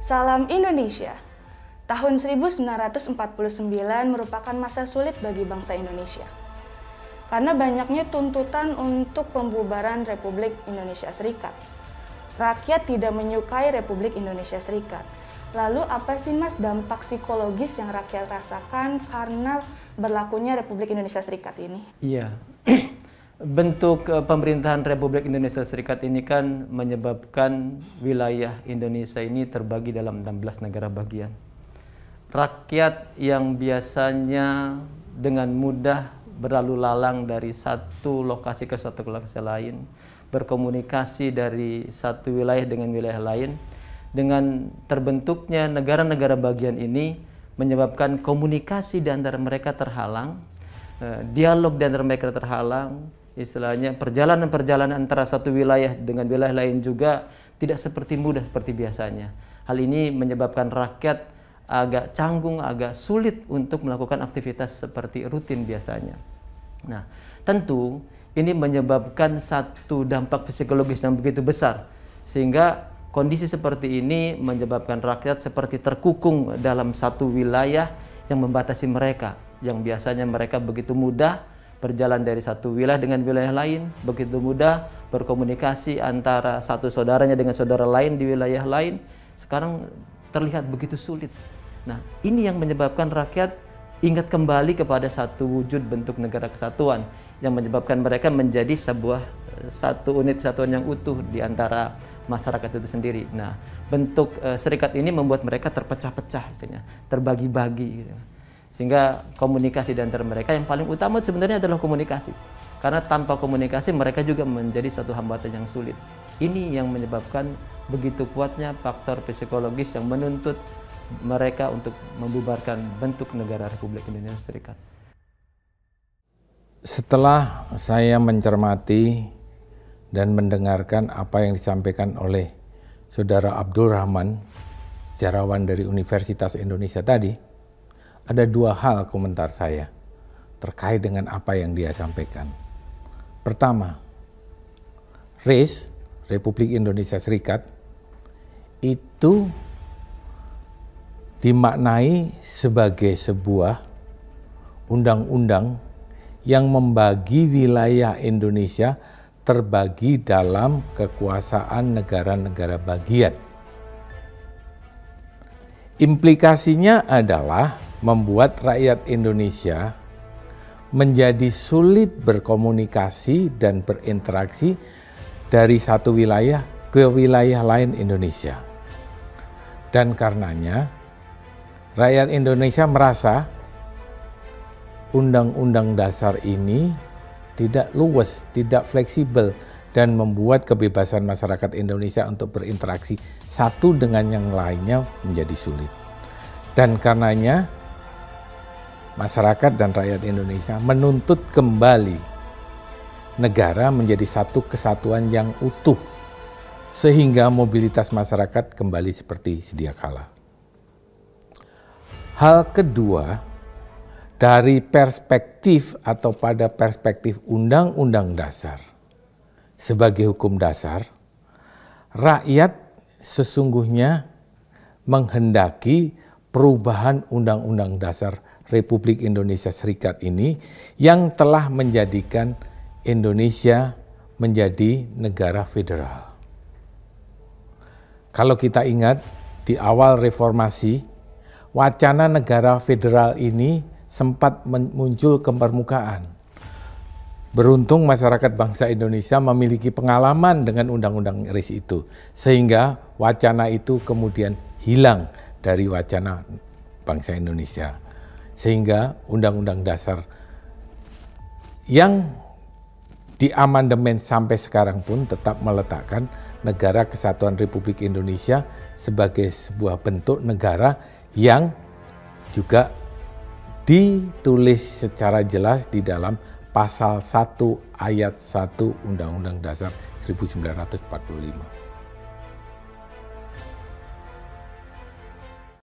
Salam Indonesia. Tahun 1949 merupakan masa sulit bagi bangsa Indonesia. Karena banyaknya tuntutan untuk pembubaran Republik Indonesia Serikat. Rakyat tidak menyukai Republik Indonesia Serikat. Lalu apa sih Mas dampak psikologis yang rakyat rasakan karena berlakunya Republik Indonesia Serikat ini? Iya, bentuk pemerintahan Republik Indonesia Serikat ini kan menyebabkan wilayah Indonesia ini terbagi dalam 16 negara bagian. Rakyat yang biasanya dengan mudah berlalu lalang dari satu lokasi ke satu lokasi lain, berkomunikasi dari satu wilayah dengan wilayah lain, dengan terbentuknya negara-negara bagian ini menyebabkan komunikasi di antara mereka terhalang, dialog di antara mereka terhalang, istilahnya perjalanan-perjalanan antara satu wilayah dengan wilayah lain juga tidak seperti mudah seperti biasanya. Hal ini menyebabkan rakyat agak canggung, agak sulit untuk melakukan aktivitas seperti rutin biasanya. Nah, tentu ini menyebabkan satu dampak psikologis yang begitu besar, sehingga kondisi seperti ini menyebabkan rakyat seperti terkukung dalam satu wilayah yang membatasi mereka, yang biasanya mereka begitu mudah berjalan dari satu wilayah dengan wilayah lain, begitu mudah berkomunikasi antara satu saudaranya dengan saudara lain di wilayah lain, sekarang terlihat begitu sulit. Nah, ini yang menyebabkan rakyat ingat kembali kepada satu wujud bentuk negara kesatuan yang menyebabkan mereka menjadi satu unit kesatuan yang utuh di antara masyarakat itu sendiri. Nah, bentuk serikat ini membuat mereka terpecah-pecah, terbagi-bagi, gitu. Sehingga komunikasi di antara mereka yang paling utama sebenarnya adalah komunikasi. Karena tanpa komunikasi mereka juga menjadi satu hambatan yang sulit. Ini yang menyebabkan begitu kuatnya faktor psikologis yang menuntut mereka untuk membubarkan bentuk negara Republik Indonesia Serikat. Setelah saya mencermati dan mendengarkan apa yang disampaikan oleh Saudara Abdul Rahman, sejarawan dari Universitas Indonesia tadi, ada dua hal komentar saya terkait dengan apa yang dia sampaikan. Pertama, RIS, Republik Indonesia Serikat, itu dimaknai sebagai sebuah undang-undang yang membagi wilayah Indonesia terbagi dalam kekuasaan negara-negara bagian. Implikasinya adalah membuat rakyat Indonesia menjadi sulit berkomunikasi dan berinteraksi dari satu wilayah ke wilayah lain Indonesia. Dan karenanya, rakyat Indonesia merasa Undang-Undang Dasar ini tidak luwes, tidak fleksibel, dan membuat kebebasan masyarakat Indonesia untuk berinteraksi satu dengan yang lainnya menjadi sulit. Dan karenanya, masyarakat dan rakyat Indonesia menuntut kembali negara menjadi satu kesatuan yang utuh, sehingga mobilitas masyarakat kembali seperti sedia kala. Hal kedua, dari perspektif atau pada perspektif Undang-Undang Dasar sebagai hukum dasar, rakyat sesungguhnya menghendaki perubahan Undang-Undang Dasar Republik Indonesia Serikat ini yang telah menjadikan Indonesia menjadi negara federal. Kalau kita ingat di awal reformasi, wacana negara federal ini sempat muncul ke permukaan. Beruntung masyarakat bangsa Indonesia memiliki pengalaman dengan Undang-Undang RIS itu, sehingga wacana itu kemudian hilang dari wacana bangsa Indonesia. Sehingga Undang-Undang Dasar yang diamandemen sampai sekarang pun tetap meletakkan Negara Kesatuan Republik Indonesia sebagai sebuah bentuk negara yang juga ditulis secara jelas di dalam pasal 1 ayat 1 Undang-Undang Dasar 1945.